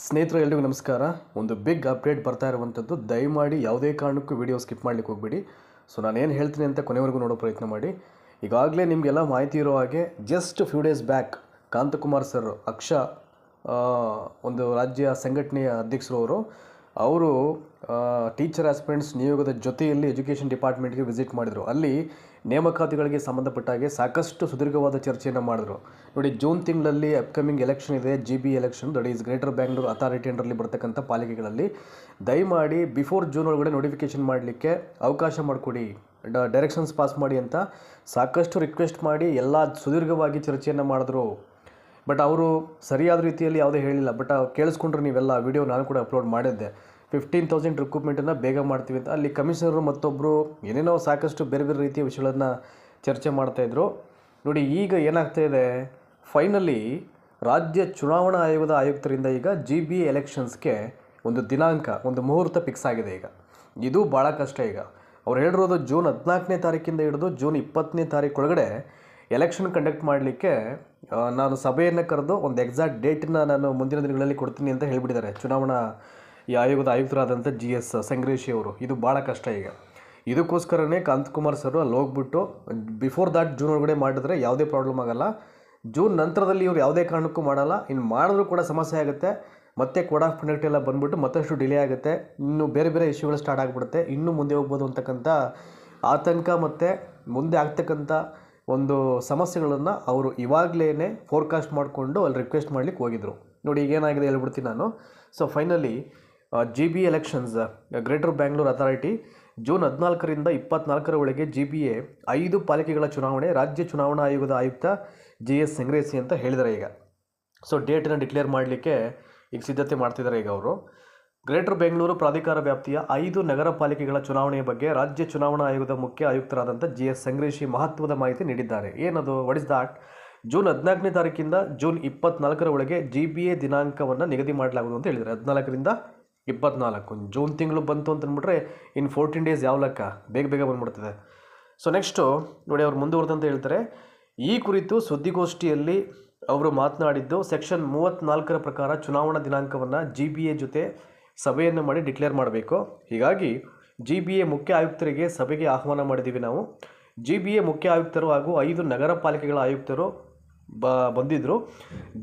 ಸ್ನೇಹಿತರೆ ಎಲ್ರಿಗೂ ನಮಸ್ಕಾರ. ಒಂದು ಬಿಗ್ ಅಪ್ಡೇಟ್ ಬರ್ತಾ ಇರುವಂಥದ್ದು. ದಯಮಾಡಿ ಯಾವುದೇ ಕಾರಣಕ್ಕೂ ವಿಡಿಯೋ ಸ್ಕಿಪ್ ಮಾಡಲಿಕ್ಕೆ ಹೋಗಬೇಡಿ. ಸೊ ನಾನೇನು ಹೇಳ್ತೀನಿ ಅಂತ ಕೊನೆವರೆಗೂ ನೋಡೋ ಪ್ರಯತ್ನ ಮಾಡಿ. ಈಗಾಗಲೇ ನಿಮಗೆಲ್ಲ ಮಾಹಿತಿ ಇರೋ ಹಾಗೆ just few days back Kanthakumar sir ಒಂದು ರಾಜ್ಯ ಸಂಘಟನೆಯ ಅಧ್ಯಕ್ಷರು ಅವರು ಟೀಚರ್ ಆಸ್ಪಿರೆಂಟ್ಸ್ ನಿಯೋಗದ ಜೊತೆಯಲ್ಲಿ ಎಜುಕೇಷನ್ ಡಿಪಾರ್ಟ್ಮೆಂಟ್ಗೆ ವಿಸಿಟ್ ಮಾಡಿದರು. ಅಲ್ಲಿ ನೇಮಕಾತಿಗಳಿಗೆ ಸಂಬಂಧಪಟ್ಟ ಹಾಗೆ ಸಾಕಷ್ಟು ಸುದೀರ್ಘವಾದ ಚರ್ಚೆಯನ್ನು ಮಾಡಿದ್ರು. ನೋಡಿ, ಜೂನ್ ತಿಂಗಳಲ್ಲಿ ಅಪ್ಕಮಿಂಗ್ ಎಲೆಕ್ಷನ್ ಇದೆ, GB election, that is greater Bangalore authority ಅಂಡರಲ್ಲಿ ಬರ್ತಕ್ಕಂಥ ಪಾಲಿಕೆಗಳಲ್ಲಿ. ದಯಮಾಡಿ ಬಿಫೋರ್ ಜೂನ್ ಒಳಗಡೆ ನೋಟಿಫಿಕೇಷನ್ ಮಾಡಲಿಕ್ಕೆ ಅವಕಾಶ ಮಾಡಿಕೊಡಿ, ಡೈರೆಕ್ಷನ್ಸ್ ಪಾಸ್ ಮಾಡಿ ಅಂತ ಸಾಕಷ್ಟು ರಿಕ್ವೆಸ್ಟ್ ಮಾಡಿ ಎಲ್ಲ ಸುದೀರ್ಘವಾಗಿ ಚರ್ಚೆಯನ್ನು ಮಾಡಿದ್ರು. ಬಟ್ ಅವರು ಸರಿಯಾದ ರೀತಿಯಲ್ಲಿ ಯಾವುದೇ ಹೇಳಿಲ್ಲ. ಬಟ್ ಕೇಳಿಸ್ಕೊಂಡ್ರೆ ನೀವೆಲ್ಲ ವಿಡಿಯೋ ನಾನು ಕೂಡ ಅಪ್ಲೋಡ್ ಮಾಡಿದ್ದೆ. 15,000 ರಿಕ್ರೂಟ್ಮೆಂಟನ್ನು ಬೇಗ ಮಾಡ್ತೀವಿ ಅಂತ. ಅಲ್ಲಿ ಕಮಿಷನರು ಮತ್ತೊಬ್ಬರು ಏನೇನೋ ಸಾಕಷ್ಟು ಬೇರೆ ಬೇರೆ ರೀತಿಯ ವಿಷಯಗಳನ್ನು ಚರ್ಚೆ ಮಾಡ್ತಾಯಿದ್ರು. ನೋಡಿ, ಈಗ ಏನಾಗ್ತಾ ಇದೆ, ಫೈನಲಿ ರಾಜ್ಯ ಚುನಾವಣಾ ಆಯೋಗದ ಆಯುಕ್ತರಿಂದ ಈಗ GB ಎಲೆಕ್ಷನ್ಸ್ಗೆ ಒಂದು ದಿನಾಂಕ, ಒಂದು ಮುಹೂರ್ತ ಫಿಕ್ಸ್ ಆಗಿದೆ. ಈಗ ಇದು ಭಾಳ ಕಷ್ಟ. ಈಗ ಅವ್ರು ಹೇಳಿರೋದು ಜೂನ್ 14ನೇ ತಾರೀಕಿಂದ ಹಿಡಿದು ಜೂನ್ 20ನೇ ತಾರೀಕು ಒಳಗಡೆ ಎಲೆಕ್ಷನ್ ಕಂಡಕ್ಟ್ ಮಾಡಲಿಕ್ಕೆ ನಾನು ಸಭೆಯನ್ನು ಕರೆದು ಒಂದು ಎಕ್ಸಾಕ್ಟ್ ಡೇಟನ್ನ ನಾನು ಮುಂದಿನ ದಿನಗಳಲ್ಲಿ ಕೊಡ್ತೀನಿ ಅಂತ ಹೇಳಿಬಿಟ್ಟಿದ್ದಾರೆ ಚುನಾವಣಾ ಆಯೋಗದ ಆಯುಕ್ತರಾದಂಥ GS ಸಂಗ್ರೇಶಿ ಅವರು. ಇದು ಭಾಳ ಕಷ್ಟ. ಈಗ ಇದಕ್ಕೋಸ್ಕರನೇ ಕಾಂತಕುಮಾರ್ ಸರ್ ಅಲ್ಲಿ ಹೋಗ್ಬಿಟ್ಟು ಬಿಫೋರ್ ದಾಟ್ ಜೂನ್ ಒಳಗಡೆ ಮಾಡಿದ್ರೆ ಯಾವುದೇ ಪ್ರಾಬ್ಲಮ್ ಆಗೋಲ್ಲ. ಜೂನ್ ನಂತರದಲ್ಲಿ ಇವ್ರು ಯಾವುದೇ ಕಾರಣಕ್ಕೂ ಮಾಡಲ್ಲ. ಇನ್ನು ಮಾಡಿದ್ರೂ ಕೂಡ ಸಮಸ್ಯೆ ಆಗುತ್ತೆ. ಮತ್ತೆ ಕೋಡ್ ಆಫ್ ಕಂಡಕ್ಟ್ ಎಲ್ಲ ಬಂದುಬಿಟ್ಟು ಮತ್ತಷ್ಟು ಡಿಲೇ ಆಗುತ್ತೆ. ಇನ್ನು ಬೇರೆ ಬೇರೆ ಇಶ್ಯೂಗಳು ಸ್ಟಾರ್ಟ್ ಆಗಿಬಿಡುತ್ತೆ. ಇನ್ನೂ ಮುಂದೆ ಹೋಗ್ಬೋದು ಅಂತಕ್ಕಂಥ ಆತಂಕ ಮತ್ತು ಮುಂದೆ ಆಗ್ತಕ್ಕಂಥ ಒಂದು ಸಮಸ್ಯೆಗಳನ್ನು ಅವರು ಇವಾಗಲೇ ಫೋರ್ಕಾಸ್ಟ್ ಮಾಡಿಕೊಂಡು ಅಲ್ಲಿ ರಿಕ್ವೆಸ್ಟ್ ಮಾಡಲಿಕ್ಕೆ ಹೋಗಿದ್ರು. ನೋಡಿ, ಈಗೇನಾಗಿದೆ ಹೇಳ್ಬಿಡ್ತೀನಿ ನಾನು. So finally GB elections greater Bangalore authority June 14ರಿಂದ 24ರ ಒಳಗೆ GBA 5 ಪಾಲಿಕೆಗಳ ಚುನಾವಣೆ ರಾಜ್ಯ ಚುನಾವಣಾ ಆಯೋಗದ ಆಯುಕ್ತ GS ಸಂಗ್ರೇಶಿ ಅಂತ ಹೇಳಿದ್ದಾರೆ. ಈಗ ಸೊ ಡೇಟನ್ನು ಡಿಕ್ಲೇರ್ ಮಾಡಲಿಕ್ಕೆ ಈಗ ಸಿದ್ಧತೆ ಮಾಡ್ತಿದ್ದಾರೆ. ಈಗ ಅವರು ಗ್ರೇಟರ್ ಬೆಂಗಳೂರು ಪ್ರಾಧಿಕಾರ ವ್ಯಾಪ್ತಿಯ 5 ನಗರ ಪಾಲಿಕೆಗಳ ಚುನಾವಣೆಯ ಬಗ್ಗೆ ರಾಜ್ಯ ಚುನಾವಣಾ ಆಯೋಗದ ಮುಖ್ಯ ಆಯುಕ್ತರಾದಂಥ GS ಸಂಗ್ರೇಶಿ ಮಹತ್ವದ ಮಾಹಿತಿ ನೀಡಿದ್ದಾರೆ. ಏನದು, ವಾಟ್ ಇಸ್ ದಾಟ್? ಜೂನ್ 14ನೇ ತಾರೀಕಿಂದ ಜೂನ್ 24ರ ಒಳಗೆ GBA ದಿನಾಂಕವನ್ನು ನಿಗದಿ ಮಾಡಲಾಗುವುದು ಅಂತ ಹೇಳಿದ್ದಾರೆ. 14ರಿಂದ 24 ಜೂನ್ ತಿಂಗಳು ಬಂತು ಅಂತ ಅಂದ್ಬಿಟ್ರೆ ಇನ್ನು 14 ಡೇಸ್ ಯಾವ ಲೆಕ್ಕ, ಬೇಗ ಬೇಗ ಬಂದ್ಬಿಡ್ತದೆ. ಸೊ ನೆಕ್ಸ್ಟು ನೋಡಿ, ಅವ್ರು ಮುಂದುವರೆದಂತ ಹೇಳ್ತಾರೆ. ಈ ಕುರಿತು ಸುದ್ದಿಗೋಷ್ಠಿಯಲ್ಲಿ ಅವರು ಮಾತನಾಡಿದ್ದು, ಸೆಕ್ಷನ್ 34ರ ಪ್ರಕಾರ ಚುನಾವಣಾ ದಿನಾಂಕವನ್ನು GBA ಜೊತೆ ಸಭೆಯನ್ನು ಮಾಡಿ ಡಿಕ್ಲೇರ್ ಮಾಡಬೇಕು. ಹೀಗಾಗಿ GBA ಮುಖ್ಯ ಆಯುಕ್ತರಿಗೆ ಸಭೆಗೆ ಆಹ್ವಾನ ಮಾಡಿದ್ದೀವಿ ನಾವು. GBA ಮುಖ್ಯ ಆಯುಕ್ತರು ಹಾಗೂ 5 ನಗರ ಪಾಲಿಕೆಗಳ ಆಯುಕ್ತರು ಬಂದಿದ್ದರು.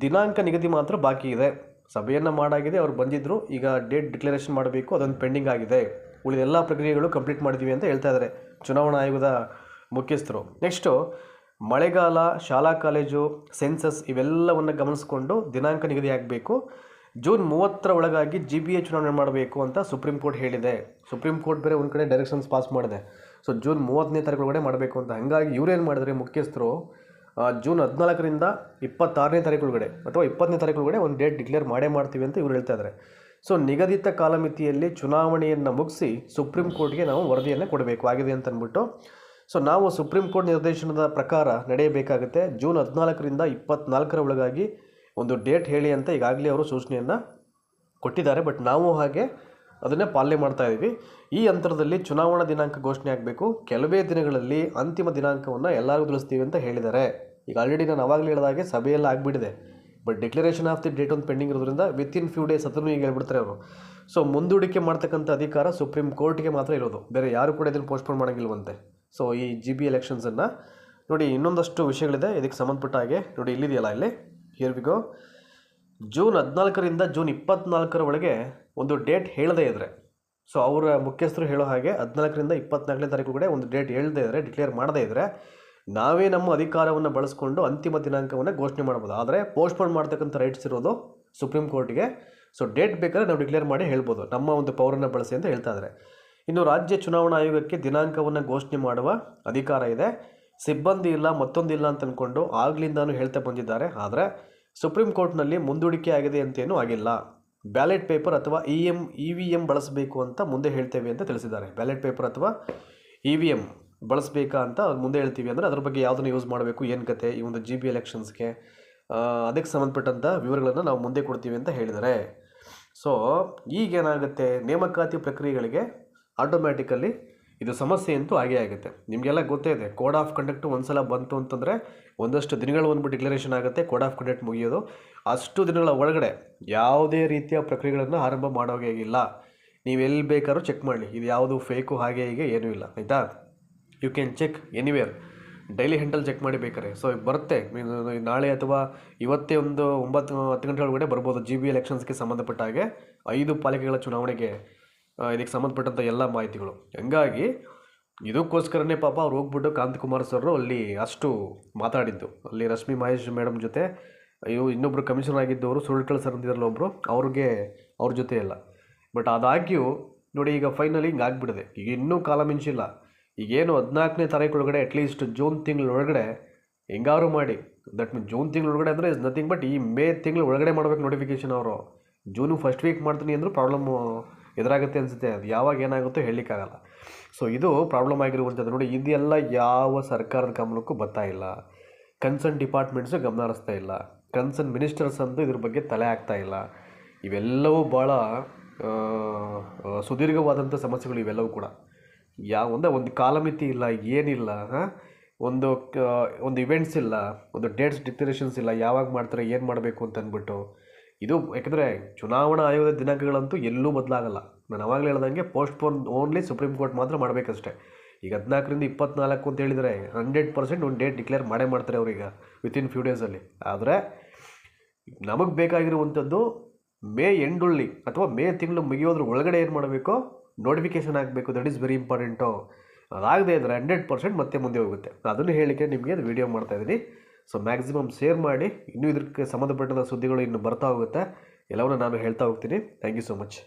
ದಿನಾಂಕ ನಿಗದಿ ಮಾತ್ರ ಬಾಕಿ ಇದೆ. ಸಭೆಯನ್ನು ಮಾಡಾಗಿದೆ, ಅವ್ರು ಬಂದಿದ್ದರು. ಈಗ ಡೇಟ್ ಡಿಕ್ಲರೇಷನ್ ಮಾಡಬೇಕು, ಅದೊಂದು ಪೆಂಡಿಂಗ್ ಆಗಿದೆ. ಉಳಿದ ಎಲ್ಲ ಪ್ರಕ್ರಿಯೆಗಳು ಕಂಪ್ಲೀಟ್ ಮಾಡಿದ್ದೀವಿ ಅಂತ ಹೇಳ್ತಾ ಇದ್ದಾರೆ ಚುನಾವಣಾ ಆಯೋಗದ ಮುಖ್ಯಸ್ಥರು. ನೆಕ್ಸ್ಟು ಮಳೆಗಾಲ, ಶಾಲಾ ಕಾಲೇಜು, ಸೆನ್ಸಸ್ ಇವೆಲ್ಲವನ್ನು ಗಮನಿಸಿಕೊಂಡು ದಿನಾಂಕ ನಿಗದಿ ಆಗಬೇಕು. ಜೂನ್ 30ರ ಒಳಗಾಗಿ GBA ಚುನಾವಣೆ ಮಾಡಬೇಕು ಅಂತ ಸುಪ್ರೀಂ ಕೋರ್ಟ್ ಹೇಳಿದೆ. ಸುಪ್ರೀಂ ಕೋರ್ಟ್ ಬೇರೆ ಒಂದು ಕಡೆ ಡೈರೆಕ್ಷನ್ಸ್ ಪಾಸ್ ಮಾಡಿದೆ. ಸೊ ಜೂನ್ 30ನೇ ತಾರೀಕು ಒಳಗಡೆ ಮಾಡಬೇಕು ಅಂತ. ಹಾಗಾಗಿ ಇವರೇನು ಮಾಡಿದ್ರೆ ಮುಖ್ಯಸ್ಥರು ಜೂನ್ 14ರಿಂದ 26ನೇ ತಾರೀಕು ಒಳಗಡೆ ಅಥವಾ 20ನೇ ತಾರೀಕು ಒಳಗಡೆ ಒಂದು ಡೇಟ್ ಡಿಕ್ಲೇರ್ ಮಾಡ್ತೀವಿ ಅಂತ ಇವರು ಹೇಳ್ತಾ ಇದ್ದಾರೆ. ಸೊ ನಿಗದಿತ ಕಾಲಮಿತಿಯಲ್ಲಿ ಚುನಾವಣೆಯನ್ನು ಮುಗಿಸಿ ಸುಪ್ರೀಂ ಕೋರ್ಟ್ಗೆ ನಾವು ವರದಿಯನ್ನು ಕೊಡಬೇಕು ಆಗಿದೆ ಅಂತ ಅಂದ್ಬಿಟ್ಟು. ಸೊ ನಾವು ಸುಪ್ರೀಂ ಕೋರ್ಟ್ ನಿರ್ದೇಶನದ ಪ್ರಕಾರ ನಡೆಯಬೇಕಾಗುತ್ತೆ. ಜೂನ್ 14ರಿಂದ 24ರ ಒಳಗಾಗಿ ಒಂದು ಡೇಟ್ ಹೇಳಿ ಅಂತ ಈಗಾಗಲೇ ಅವರು ಸೂಚನೆಯನ್ನು ಕೊಟ್ಟಿದ್ದಾರೆ. ಬಟ್ ನಾವು ಹಾಗೆ ಅದನ್ನೇ ಪಾಲನೆ ಮಾಡ್ತಾ ಇದ್ದೀವಿ. ಈ ಅಂತರದಲ್ಲಿ ಚುನಾವಣಾ ದಿನಾಂಕ ಘೋಷಣೆ ಆಗಬೇಕು. ಕೆಲವೇ ದಿನಗಳಲ್ಲಿ ಅಂತಿಮ ದಿನಾಂಕವನ್ನು ಎಲ್ಲರಿಗೂ ತಿಳಿಸ್ತೀವಿ ಅಂತ ಹೇಳಿದ್ದಾರೆ. ಈಗ ಆಲ್ರೆಡಿ ನಾನು ಅವಾಗಲೇ ಹೇಳಿದಾಗೆ ಸಭೆಯೆಲ್ಲ ಆಗಿಬಿಟ್ಟಿದೆ. But declaration of the date ಒಂದು ಪೆಂಡಿಂಗ್ ಇರೋದ್ರಿಂದ ವಿತಿನ್ ಫ್ಯೂ ಡೇಸ್ ಅದನ್ನು ಈಗ ಹೇಳ್ಬಿಡ್ತಾರೆ ಅವರು. ಸೊ ಮುಂದೂಡಿಕೆ ಮಾಡ್ತಕ್ಕಂಥ ಅಧಿಕಾರ ಸುಪ್ರೀಂ ಕೋರ್ಟ್ಗೆ ಮಾತ್ರ ಇರೋದು, ಬೇರೆ ಯಾರು ಕೂಡ ಇದನ್ನು ಪೋಸ್ಟ್ಪೋನ್ ಮಾಡೋಂಗಿಲ್ವಂತೆ. ಸೊ ಈ GB ಎಲೆಕ್ಷನ್ಸನ್ನು ನೋಡಿ, ಇನ್ನೊಂದಷ್ಟು ವಿಷಯಗಳಿದೆ ಇದಕ್ಕೆ ಸಂಬಂಧಪಟ್ಟ ಹಾಗೆ. ನೋಡಿ, ಇಲ್ಲಿದೆಯಲ್ಲ, ಇಲ್ಲಿ ಹಿಯರ್ ವಿ ಗೋ. ಜೂನ್ 14ರಿಂದ ಜೂನ್ 24ರ ಒಳಗೆ ಒಂದು ಡೇಟ್ ಹೇಳದೇ ಇದ್ದರೆ, ಸೊ ಅವರ ಮುಖ್ಯಸ್ಥರು ಹೇಳೋ ಹಾಗೆ 14ರಿಂದ 24ನೇ ತಾರೀಕು ಕಡೆ ಒಂದು ಡೇಟ್ ಹೇಳದೇ ಇದ್ದರೆ, ಡಿಕ್ಲೇರ್ ಮಾಡದೇ ಇದ್ದರೆ, ನಾವೇ ನಮ್ಮ ಅಧಿಕಾರವನ್ನು ಬಳಸ್ಕೊಂಡು ಅಂತಿಮ ದಿನಾಂಕವನ್ನು ಘೋಷಣೆ ಮಾಡ್ಬೋದು. ಆದರೆ ಪೋಸ್ಟ್ಪೋನ್ ಮಾಡ್ತಕ್ಕಂಥ ರೈಟ್ಸ್ ಇರೋದು ಸುಪ್ರೀಂ ಕೋರ್ಟ್ಗೆ. ಸೊ ಡೇಟ್ ಬೇಕಾದ್ರೆ ನಾವು ಡಿಕ್ಲೇರ್ ಮಾಡಿ ಹೇಳ್ಬೋದು, ನಮ್ಮ ಒಂದು ಪವರನ್ನು ಬಳಸಿ ಅಂತ ಹೇಳ್ತಾ ಇದ್ದಾರೆ. ಇನ್ನು ರಾಜ್ಯ ಚುನಾವಣಾ ಆಯೋಗಕ್ಕೆ ದಿನಾಂಕವನ್ನು ಘೋಷಣೆ ಮಾಡುವ ಅಧಿಕಾರ ಇದೆ. ಸಿಬ್ಬಂದಿ ಇಲ್ಲ, ಮತ್ತೊಂದಿಲ್ಲ ಅಂತ ಅಂದ್ಕೊಂಡು ಆಗ್ಲಿಂದಾನು ಹೇಳ್ತಾ ಬಂದಿದ್ದಾರೆ. ಆದರೆ ಸುಪ್ರೀಂ ಕೋರ್ಟ್ನಲ್ಲಿ ಮುಂದೂಡಿಕೆ ಆಗಿದೆ ಅಂತೇನೂ ಆಗಿಲ್ಲ. ಬ್ಯಾಲೆಟ್ ಪೇಪರ್ ಅಥವಾ EVM ಬಳಸಬೇಕು ಅಂತ ಮುಂದೆ ಹೇಳ್ತೇವೆ ಅಂತ ತಿಳಿಸಿದ್ದಾರೆ. ಬ್ಯಾಲೆಟ್ ಪೇಪರ್ ಅಥವಾ EVM ಬಳಸಬೇಕಾ ಅಂತ ಮುಂದೆ ಹೇಳ್ತೀವಿ ಅಂದರೆ ಅದ್ರ ಬಗ್ಗೆ ಯಾವುದನ್ನು ಯೂಸ್ ಮಾಡಬೇಕು, ಏನು ಕತೆ, ಈ ಒಂದು GB ಎಲೆಕ್ಷನ್ಸ್ಗೆ ಅದಕ್ಕೆ ಸಂಬಂಧಪಟ್ಟಂಥ ವಿವರಗಳನ್ನು ನಾವು ಮುಂದೆ ಕೊಡ್ತೀವಿ ಅಂತ ಹೇಳಿದ್ದಾರೆ. ಸೊ ಈಗೇನಾಗುತ್ತೆ, ನೇಮಕಾತಿ ಪ್ರಕ್ರಿಯೆಗಳಿಗೆ ಆಟೋಮ್ಯಾಟಿಕಲ್ಲಿ ಇದು ಸಮಸ್ಯೆ ಅಂತೂ ಹಾಗೇ ಆಗುತ್ತೆ. ನಿಮಗೆಲ್ಲ ಗೊತ್ತೇ ಇದೆ, ಕೋಡ್ ಆಫ್ ಕಂಡಕ್ಟ್ ಒಂದ್ಸಲ ಬಂತು ಅಂತಂದರೆ ಒಂದಷ್ಟು ದಿನಗಳು ಒಂದು ಡಿಕ್ಲರೇಷನ್ ಆಗುತ್ತೆ, ಕೋಡ್ ಆಫ್ ಕಂಡಕ್ಟ್ ಮುಗಿಯೋದು. ಅಷ್ಟು ದಿನಗಳ ಒಳಗಡೆ ಯಾವುದೇ ರೀತಿಯ ಪ್ರಕ್ರಿಯೆಗಳನ್ನು ಆರಂಭ ಮಾಡೋಂಗಿಲ್ಲ. ನೀವು ಎಲ್ಲಿ ಬೇಕಾದ್ರೂ ಚೆಕ್ ಮಾಡಲಿ, ಇದು ಯಾವುದು ಫೇಕು ಹಾಗೆ ಹೀಗೆ ಏನೂ ಇಲ್ಲ, ಆಯಿತಾ. You can check anywhere, daily ಹೆಂಟಲ್ಲಿ ಚೆಕ್ ಮಾಡಿ ಬೇಕಾರೆ. ಸೊ ಬರುತ್ತೆ ನಾಳೆ ಅಥವಾ ಇವತ್ತೇ ಒಂದು 9-10 ಗಂಟೆ ಒಳಗಡೆ ಬರ್ಬೋದು. GB ಎಲೆಕ್ಷನ್ಸ್ಗೆ ಸಂಬಂಧಪಟ್ಟ ಹಾಗೆ 5 ಪಾಲಿಕೆಗಳ ಚುನಾವಣೆಗೆ ಇದಕ್ಕೆ ಸಂಬಂಧಪಟ್ಟಂಥ ಎಲ್ಲ ಮಾಹಿತಿಗಳು. ಹಂಗಾಗಿ ಇದಕ್ಕೋಸ್ಕರನೇ ಪಾಪ ಅವ್ರು ಹೋಗ್ಬಿಟ್ಟು ಕಾಂತಕುಮಾರ್ ಸರ್ ಅಲ್ಲಿ ಅಷ್ಟು ಮಾತಾಡಿದ್ದು. ಅಲ್ಲಿ ರಶ್ಮಿ ಮಹೇಶ್ ಮೇಡಮ್ ಜೊತೆ ಇನ್ನೊಬ್ಬರು ಕಮಿಷನರ್ ಆಗಿದ್ದವರು ಸುಳ್ಕಲ್ ಸರ್ ಅಂತಿದ್ರಲ್ಲ ಒಬ್ಬರು, ಅವ್ರ ಜೊತೆ ಎಲ್ಲ. ಬಟ್ ಅದಾಗ್ಯೂ ನೋಡಿ, ಈಗ ಫೈನಲಿ ಹಿಂಗೆ ಆಗಿಬಿಡಿದೆ. ಈಗ ಇನ್ನೂ ಕಾಲ ಮಿಂಚಿಲ್ಲ. ಈಗೇನು 14ನೇ ತಾರೀಕು ಒಳಗಡೆ ಅಟ್ಲೀಸ್ಟ್ ಜೂನ್ ತಿಂಗಳೊಳಗಡೆ ಹೆಂಗಾರು ಮಾಡಿ, ದಟ್ ಮೀನ್ ಜೂನ್ ತಿಂಗಳೊಳಗಡೆ ಅಂದರೆ ಇಸ್ ನಥಿಂಗ್ ಬಟ್ ಈ ಮೇ ತಿಂಗಳ ಒಳಗಡೆ ಮಾಡಬೇಕು ನೋಟಿಫಿಕೇಷನ್. ಅವರು ಜೂನು ಫಸ್ಟ್ ವೀಕ್ ಮಾಡ್ತೀನಿ ಅಂದರೂ ಪ್ರಾಬ್ಲಮ್ಮು ಎದುರಾಗುತ್ತೆ ಅನಿಸುತ್ತೆ. ಅದು ಯಾವಾಗ ಏನಾಗುತ್ತೋ ಹೇಳಲಿಕ್ಕಾಗಲ್ಲ. ಸೊ ಇದು ಪ್ರಾಬ್ಲಮ್ ಆಗಿರುವಂಥದ್ದು. ನೋಡಿ, ಇದೆಲ್ಲ ಯಾವ ಸರ್ಕಾರದ ಗಮನಕ್ಕೂ ಬರ್ತಾ ಇಲ್ಲ. ಕನ್ಸರ್ನ್ ಡಿಪಾರ್ಟ್ಮೆಂಟ್ಸು ಗಮನ ಹರಿಸ್ತಾ ಇಲ್ಲ. ಕನ್ಸರ್ನ್ ಮಿನಿಸ್ಟರ್ಸ್ ಅಂತೂ ಇದ್ರ ಬಗ್ಗೆ ತಲೆ ಆಗ್ತಾ ಇಲ್ಲ. ಇವೆಲ್ಲವೂ ಭಾಳ ಸುದೀರ್ಘವಾದಂಥ ಸಮಸ್ಯೆಗಳು ಇವೆಲ್ಲವೂ ಕೂಡ. ಒಂದು ಕಾಲಮಿತಿ ಇಲ್ಲ, ಏನಿಲ್ಲ, ಒಂದು ಇವೆಂಟ್ಸ್ ಇಲ್ಲ, ಒಂದು ಡೇಟ್ಸ್ ಡಿಕ್ಲರೇಷನ್ಸ್ ಇಲ್ಲ, ಯಾವಾಗ ಮಾಡ್ತಾರೆ, ಏನು ಮಾಡಬೇಕು ಅಂತ ಅಂದ್ಬಿಟ್ಟು. ಇದು ಯಾಕೆಂದರೆ ಚುನಾವಣಾ ಆಯೋಗದ ದಿನಾಂಕಗಳಂತೂ ಎಲ್ಲೂ ಬದಲಾಗಲ್ಲ. ನಾನು ಅವಾಗಲೇ ಹೇಳ್ದಂಗೆ ಪೋಸ್ಟ್ಪೋನ್ ಓನ್ಲಿ ಸುಪ್ರೀಂ ಕೋರ್ಟ್ ಮಾತ್ರ ಮಾಡಬೇಕಷ್ಟೇ. ಈಗ 14ರಿಂದ 24 ಅಂತ ಹೇಳಿದರೆ 100% ಒಂದು ಡೇಟ್ ಡಿಕ್ಲೇರ್ ಮಾಡ್ತಾರೆ ಅವ್ರೀಗ ವಿತಿನ್ ಫ್ಯೂ ಡೇಸಲ್ಲಿ. ಆದರೆ ನಮಗೆ ಬೇಕಾಗಿರುವಂಥದ್ದು ಮೇ ಎಂಡುಳ್ಳಿ ಅಥವಾ ಮೇ ತಿಂಗಳು ಮುಗಿಯೋದ್ರ ಒಳಗಡೆ ಏನು ಮಾಡಬೇಕು, ನೋಟಿಫಿಕೇಷನ್ ಆಗಬೇಕು. That is very important. ಅದಾಗದೇ ಇದ್ದರೆ 100% ಮತ್ತೆ ಮುಂದೆ ಹೋಗುತ್ತೆ. ಅದನ್ನು ಹೇಳಿಕೆ ನಿಮಗೆ ಅದು ವೀಡಿಯೋ ಮಾಡ್ತಾಯಿದ್ದೀನಿ. ಸೊ ಮ್ಯಾಕ್ಸಿಮಮ್ ಶೇರ್ ಮಾಡಿ. ಇನ್ನೂ ಇದಕ್ಕೆ ಸಂಬಂಧಪಟ್ಟಂಥ ಸುದ್ದಿಗಳು ಇನ್ನು ಬರ್ತಾ ಹೋಗುತ್ತೆ. ಎಲ್ಲವನ್ನೂ ನಾನು ಹೇಳ್ತಾ ಹೋಗ್ತೀನಿ. Thank you so much.